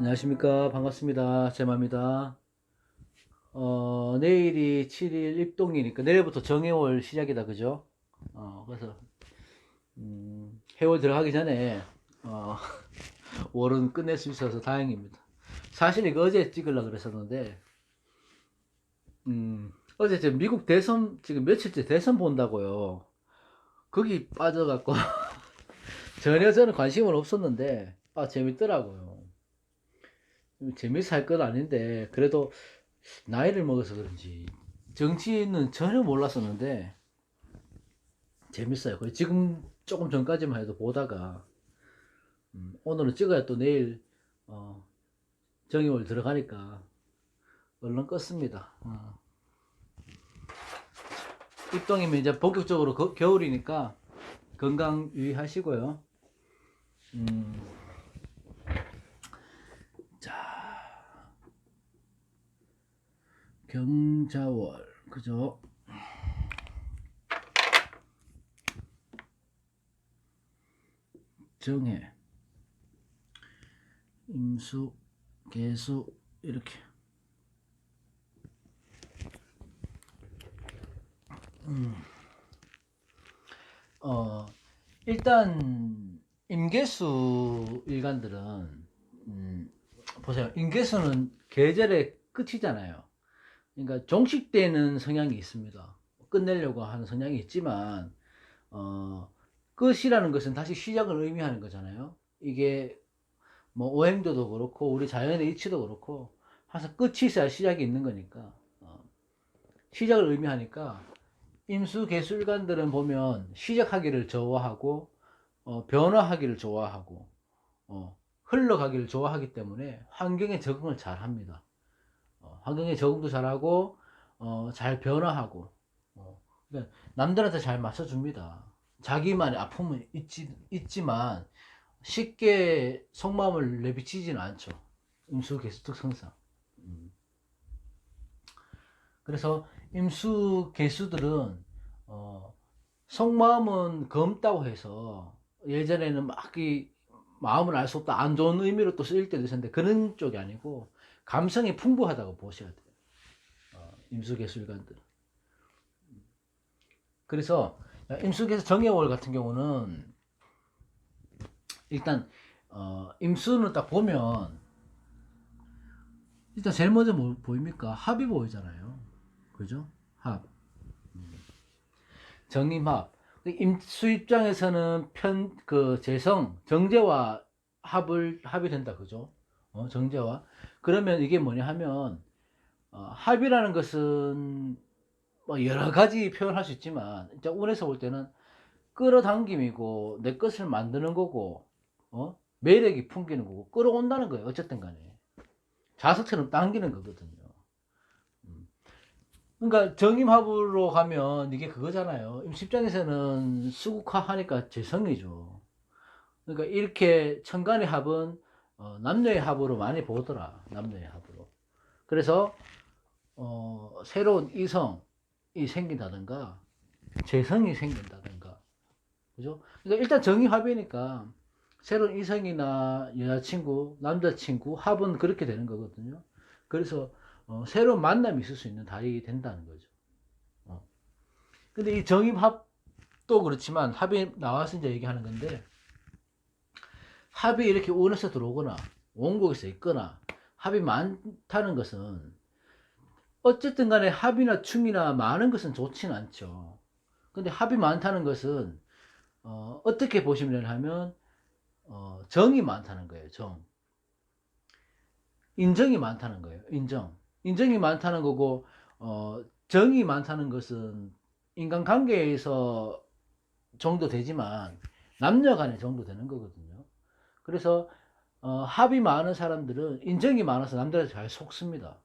안녕하십니까. 반갑습니다. 제마입니다. 내일이 7일 입동이니까 내일부터 정해월 시작이다. 그죠? 그래서, 해월 들어가기 전에, 어, 월은 끝낼 수 있어서 다행입니다. 사실 이거 어제 찍으려고 그랬었는데, 어제 지금 미국 대선, 지금 며칠째 대선 본다고요. 거기 빠져갖고, 전혀 저는 관심은 없었는데, 재밌더라고요. 재밌어 할 건 아닌데, 그래도 나이를 먹어서 그런지 정치는 전혀 몰랐었는데 재밌어요. 그리고 지금 조금 전까지만 해도 보다가 오늘은 찍어야 또 내일 정의월 들어가니까 얼른 껐습니다. 입동이면 이제 본격적으로 겨울이니까 건강 유의하시고요. 자, 경자월 그죠? 정해, 임수, 개수 이렇게. 일단 임계수 일간들은 보세요. 임계수는 계절의 끝이잖아요. 그러니까 종식되는 성향이 있습니다. 끝내려고 하는 성향이 있지만 끝이라는 것은 다시 시작을 의미하는 거잖아요. 이게 뭐 오행도도 그렇고 우리 자연의 이치도 그렇고 항상 끝이 있어야 시작이 있는 거니까 시작을 의미하니까 임수 개술관들은 보면 시작하기를 좋아하고 변화하기를 좋아하고 흘러가기를 좋아하기 때문에 환경에 적응을 잘 합니다. 환경에 적응도 잘하고 잘 변화하고 그러니까 남들한테 잘 맞춰줍니다. 자기만의 아픔은 있지만 쉽게 속마음을 내비치지는 않죠. 임수 개수 특성상. 그래서 임수 개수들은 속마음은 검다고 해서 예전에는 막 이 마음을 알 수 없다 안 좋은 의미로 또 쓰일 때도 있었는데 그런 쪽이 아니고 감성이 풍부하다고 보셔야 돼요. 임수 개수일관들. 그래서 임수 개수 정해월 같은 경우는 일단 임수는 딱 보면 일단 제일 먼저 뭐 보입니까? 합이 보이잖아요. 그죠? 합. 정임합. 임수 입장에서는 재성, 정제와 합이 된다. 그죠? 정제와. 그러면 이게 뭐냐 하면, 합이라는 것은 뭐 여러 가지 표현할 수 있지만, 진짜 운에서 볼 때는 끌어당김이고, 내 것을 만드는 거고, 매력이 풍기는 거고, 끌어온다는 거예요. 어쨌든 간에. 자석처럼 당기는 거거든요. 그러니까 정임합으로 가면 이게 그거잖아요. 임시입장에서는 수국화하니까 재성이죠. 그러니까 이렇게 천간의 합은 남녀의 합으로 많이 보더라. 남녀의 합으로. 그래서 새로운 이성이 생긴다든가 재성이 생긴다든가 그죠? 그러니까 일단 정임합이니까 새로운 이성이나 여자친구, 남자친구 합은 그렇게 되는 거거든요. 그래서 새로운 만남이 있을 수 있는 달이 된다는 거죠. 근데 이 정입합도 그렇지만 합이 나와서 이제 얘기하는 건데 합이 이렇게 운에서 들어오거나 원국에서 있거나 합이 많다는 것은 어쨌든 간에 합이나 충이나 많은 것은 좋지는 않죠. 근데 합이 많다는 것은 어떻게 보시면 하면 정이 많다는 거예요. 정. 인정이 많다는 거예요. 인정이 많다는 거고 정이 많다는 것은 인간관계에서 정도 되지만 남녀 간에 정도 되는 거거든요. 그래서 합이 많은 사람들은 인정이 많아서 남들한테 잘 속습니다.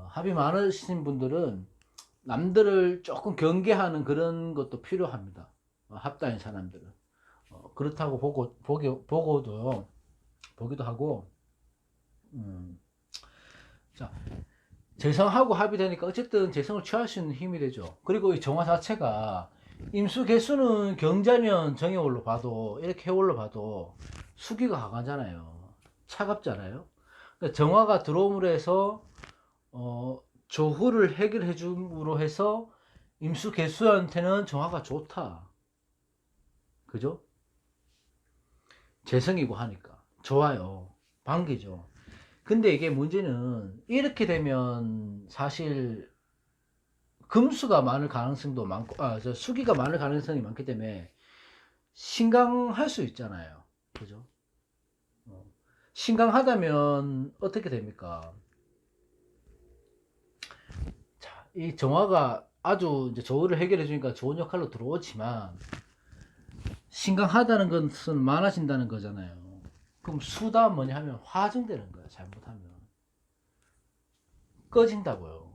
합이 많으신 분들은 남들을 조금 경계하는 그런 것도 필요합니다. 합다인 사람들은 그렇다고 보기도 하고 자 재성하고 합이 되니까 어쨌든 재성을 취할 수 있는 힘이 되죠. 그리고 이 정화 자체가 임수 개수는 경자년 정해월로 봐도 이렇게 해월로 봐도 수기가 강하잖아요. 차갑잖아요. 그러니까 정화가 들어옴으로 해서 조후를 해결해 줌으로 해서 임수 개수한테는 정화가 좋다. 그죠? 재성이고 하니까 좋아요. 반기죠. 근데 이게 문제는 이렇게 되면 사실 금수가 많을 가능성도 많고, 수기가 많을 가능성이 많기 때문에 신강할 수 있잖아요. 그죠? 신강하다면 어떻게 됩니까? 자, 이 정화가 아주 이제 조화를 해결해 주니까 좋은 역할로 들어오지만, 신강하다는 것은 많아진다는 거잖아요. 그럼 수다 뭐냐 하면 화증되는 거야, 잘못하면. 꺼진다고요,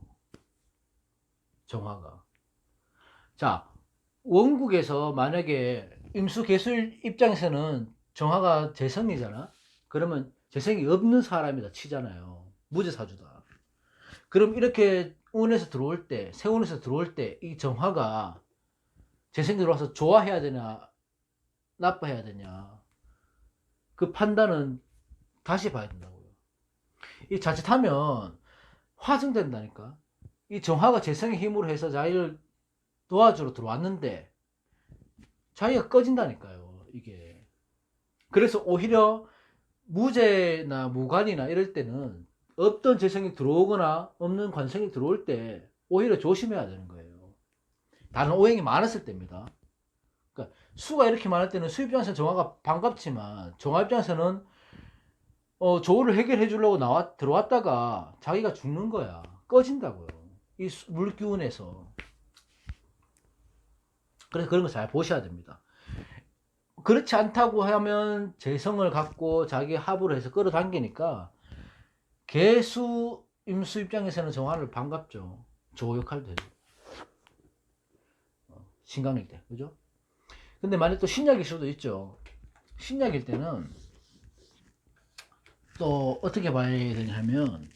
정화가. 자, 원국에서 만약에 임수개술 입장에서는 정화가 재성이잖아? 그러면 재성이 없는 사람이다 치잖아요. 무죄사주다. 그럼 이렇게 운에서 들어올 때, 세운에서 들어올 때 이 정화가 재성이 들어와서 좋아해야 되냐, 나빠해야 되냐. 그 판단은 다시 봐야 된다고요. 이 자칫하면 화증된다니까. 이 정화가 재성의 힘으로 해서 자기를 도와주러 들어왔는데 자기가 꺼진다니까요, 이게. 그래서 오히려 무죄나 무관이나 이럴 때는 없던 재성이 들어오거나 없는 관성이 들어올 때 오히려 조심해야 되는 거예요. 다른 오행이 많았을 때입니다. 그러니까 수가 이렇게 많을 때는 수 입장에서는 정화가 반갑지만 정화 입장에서는 조를 해결해 주려고 들어왔다가 자기가 죽는 거야. 꺼진다고요. 이 물기운에서. 그래서 그런 거 잘 보셔야 됩니다. 그렇지 않다고 하면 재성을 갖고 자기 합으로 해서 끌어당기니까 개수 임수 입장에서는 정화를 반갑죠. 조 역할도 해줘. 신강일 때, 그죠? 근데 만약 또 신약일 수도 있죠. 신약일 때는 또 어떻게 봐야 되냐면,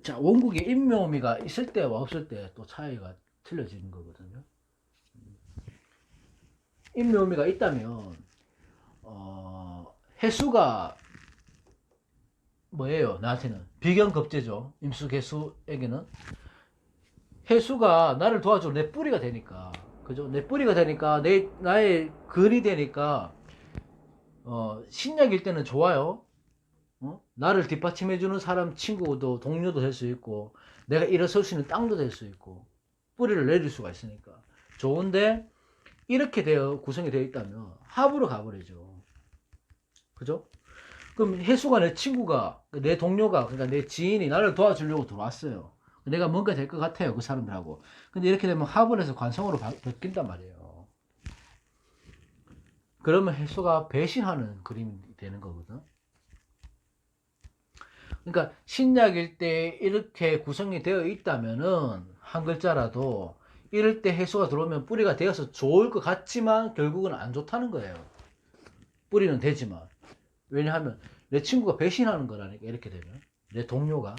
자, 원국에 인묘미가 있을 때와 없을 때 또 차이가 틀려지는 거거든요. 인묘미가 있다면 해수가 뭐예요? 나한테는 비견급제죠. 임수개수에게는 해수가 나를 도와줘 내 뿌리가 되니까, 그죠? 내 뿌리가 되니까 나의 근이 되니까 신약일 때는 좋아요. 나를 뒷받침해주는 사람, 친구도 동료도 될 수 있고 내가 일어설 수 있는 땅도 될 수 있고 뿌리를 내릴 수가 있으니까 좋은데, 이렇게 구성이 되어 있다면 합으로 가버리죠. 그죠? 그럼 해수가 내 친구가, 내 동료가, 그러니까 내 지인이 나를 도와주려고 들어왔어요. 내가 뭔가 될 것 같아요, 그 사람들하고. 근데 이렇게 되면 합을 해서 관성으로 바뀐단 말이에요. 그러면 해수가 배신하는 그림이 되는 거거든. 그러니까 신약일 때 이렇게 구성이 되어 있다면은 한 글자라도 이럴 때 해수가 들어오면 뿌리가 되어서 좋을 것 같지만 결국은 안 좋다는 거예요. 뿌리는 되지만. 왜냐하면 내 친구가 배신하는 거라니까, 이렇게 되면. 내 동료가.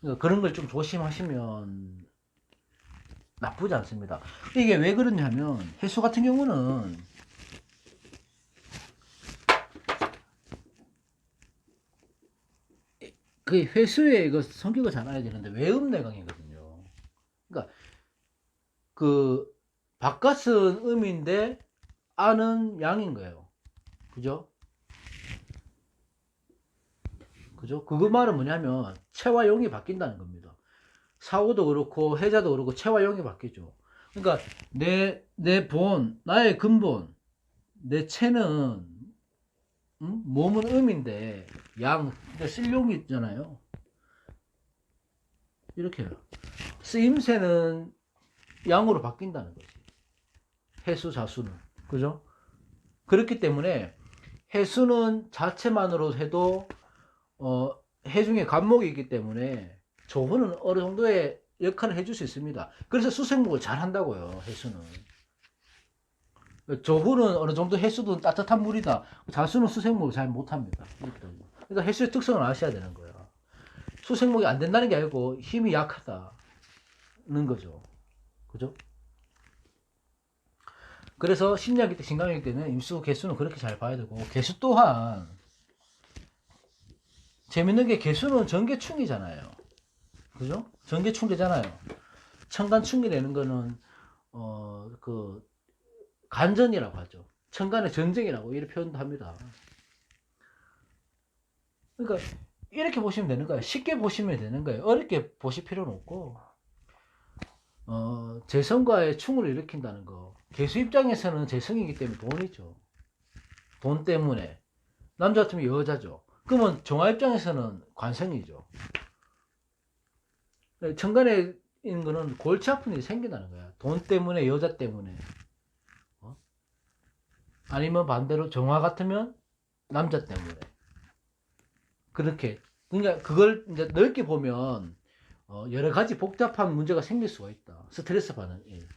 그러니까 그런 걸 좀 조심하시면 나쁘지 않습니다. 이게 왜 그러냐면 해수 같은 경우는 그 회수의 이거 성격을 잘 알아야 되는데 외음내강이거든요. 그러니까 그 바깥은 음인데 안은 양인 거예요. 그죠? 그죠? 그거 말은 뭐냐면 체와 용이 바뀐다는 겁니다. 사오도 그렇고 해자도 그렇고 체와 용이 바뀌죠. 그러니까 내 본, 나의 근본, 내 체는 몸은 음인데 양, 그러니까 쓸 용이 있잖아요. 이렇게요. 쓰임새는 양으로 바뀐다는 거지. 해수 자수는. 그죠? 그렇기 때문에 해수는 자체만으로 해도 해중에 간목이 있기 때문에 조후는 어느 정도의 역할을 해줄 수 있습니다. 그래서 수생목을 잘 한다고요, 해수는. 조후는 어느 정도 해수도 따뜻한 물이다. 자수는 수생목을 잘 못합니다. 그러니까 해수의 특성을 아셔야 되는 거예요. 수생목이 안 된다는 게 아니고 힘이 약하다는 거죠. 그죠? 그래서 신약일 때, 신강일 때는 임수 개수는 그렇게 잘 봐야 되고, 개수 또한 재밌는 게 개수는 전개충이잖아요. 그죠? 전개충되잖아요. 천간충이라는 거는 그 간전이라고 하죠. 천간의 전쟁이라고 이렇게 표현도 합니다. 그러니까 이렇게 보시면 되는 거예요. 쉽게 보시면 되는 거예요. 어렵게 보실 필요는 없고, 재성과의 충을 일으킨다는 거. 개수 입장에서는 재성이기 때문에 돈이죠. 돈 때문에. 남자 같으면 여자죠. 그러면 정화 입장에서는 관성이죠. 천간에 있는 거는 골치 아픈 일이 생긴다는 거야. 돈 때문에, 여자 때문에. 아니면 반대로 정화 같으면 남자 때문에. 그렇게. 그러니까 그걸 이제 넓게 보면 여러 가지 복잡한 문제가 생길 수가 있다. 스트레스 받는 일.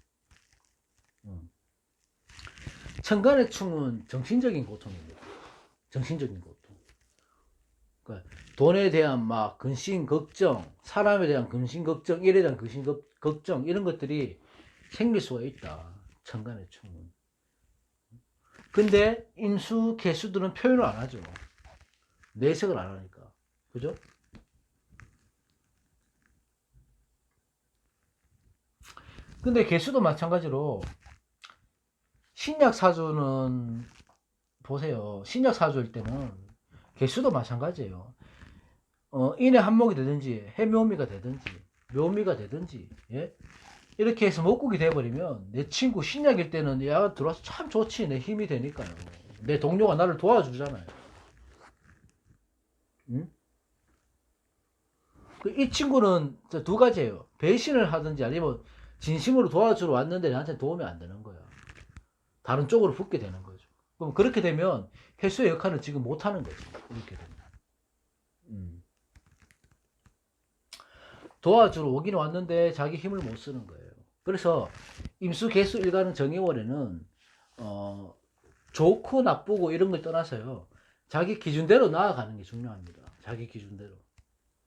천간의 충은 정신적인 고통입니다. 정신적인 고통. 그러니까 돈에 대한 막 근심 걱정, 사람에 대한 근심 걱정, 일에 대한 근심 걱정 이런 것들이 생길 수가 있다. 천간의 충은. 근데 인수 개수들은 표현을 안 하죠. 내색을 안 하니까. 그죠? 근데 개수도 마찬가지로 신약 사주는 보세요. 신약 사주일 때는 개수도 마찬가지예요. 인의 한목이 되든지 해묘미가 되든지 묘미가 되든지 예? 이렇게 해서 목국이 돼버리면 내 친구 신약일 때는 야 들어와서 참 좋지 내 힘이 되니까요. 내 동료가 나를 도와주잖아요. 응? 이 친구는 두 가지예요. 배신을 하든지 아니면 진심으로 도와주러 왔는데 나한테 도움이 안 되는 거야. 다른 쪽으로 붙게 되는 거죠. 그럼 그렇게 되면 횟수의 역할을 지금 못하는 거죠. 이렇게 되면. 도와주러 오긴 왔는데 자기 힘을 못 쓰는 거예요. 그래서 임수 개수 일간은 정의월에는 좋고 나쁘고 이런 걸 떠나서요. 자기 기준대로 나아가는 게 중요합니다. 자기 기준대로.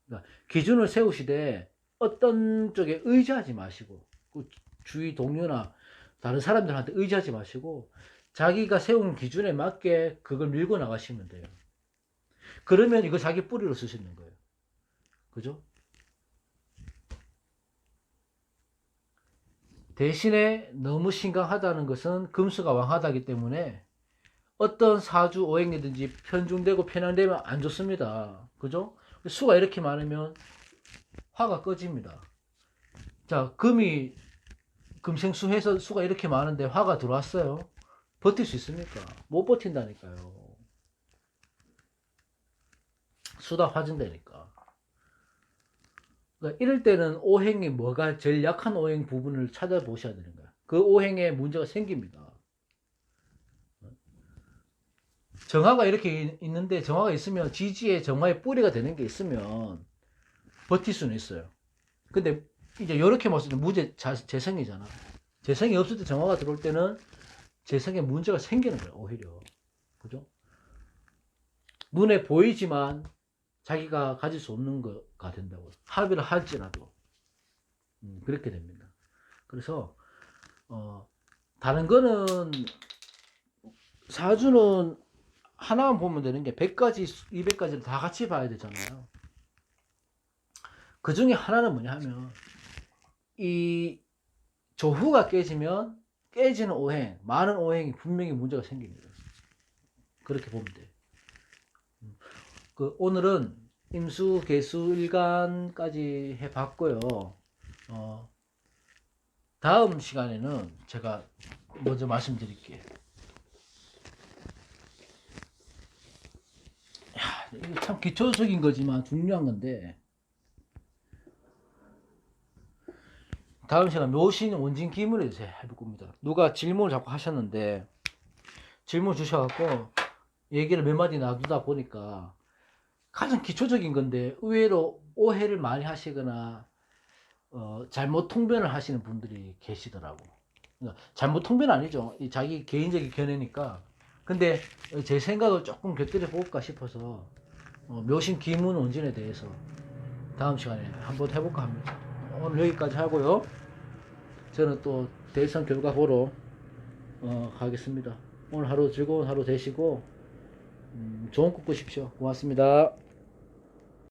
그러니까 기준을 세우시되 어떤 쪽에 의지하지 마시고 그 주위 동료나 다른 사람들한테 의지하지 마시고 자기가 세운 기준에 맞게 그걸 밀고 나가시면 돼요. 그러면 이거 자기 뿌리로 쓰시는 거예요. 그죠? 대신에 너무 심각하다는 것은 금수가 왕하다기 때문에 어떤 사주 오행이든지 편중되고 편향되면 안 좋습니다. 그죠? 수가 이렇게 많으면 화가 꺼집니다. 자, 금이 금생수 해서 수가 이렇게 많은데 화가 들어왔어요. 버틸 수 있습니까? 못 버틴다니까요. 수다 화진다니까. 그러니까 이럴 때는 오행이 뭐가 제일 약한 오행 부분을 찾아보셔야 되는 거야. 그 오행에 문제가 생깁니다. 정화가 이렇게 있는데 정화가 있으면 지지에 정화의 뿌리가 되는 게 있으면 버틸 수는 있어요. 근데 이제 이렇게 봤을 때 무죄 재성이잖아. 재성이 없을 때 정화가 들어올 때는 재성에 문제가 생기는 거야 오히려. 그죠? 눈에 보이지만 자기가 가질 수 없는 거가 된다고. 합의를 할지라도 그렇게 됩니다. 그래서 다른 거는 사주는 하나만 보면 되는 게 100가지, 200가지를 다 같이 봐야 되잖아요. 그 중에 하나는 뭐냐 하면 이 조후가 깨지면 깨지는 오행, 많은 오행이 분명히 문제가 생깁니다. 그렇게 보면 돼요. 오늘은 임수, 개수, 일간까지 해봤고요. 다음 시간에는 제가 먼저 말씀드릴게요. 이게 참 기초적인 거지만 중요한 건데 다음 시간 묘신 원진 기문에 대해서 해볼 겁니다. 누가 질문을 자꾸 하셨는데 질문 주셔갖고 얘기를 몇 마디 놔두다 보니까 가장 기초적인 건데 의외로 오해를 많이 하시거나 잘못 통변을 하시는 분들이 계시더라고. 그러니까 잘못 통변 아니죠. 자기 개인적인 견해니까. 근데 제 생각을 조금 곁들여 볼까 싶어서 묘신 기문 원진에 대해서 다음 시간에 한번 해볼까 합니다. 오늘 여기까지 하고요. 저는 또 대선 결과 보러 가겠습니다. 오늘 하루 즐거운 하루 되시고 좋은 꿈 꾸십시오. 고맙습니다.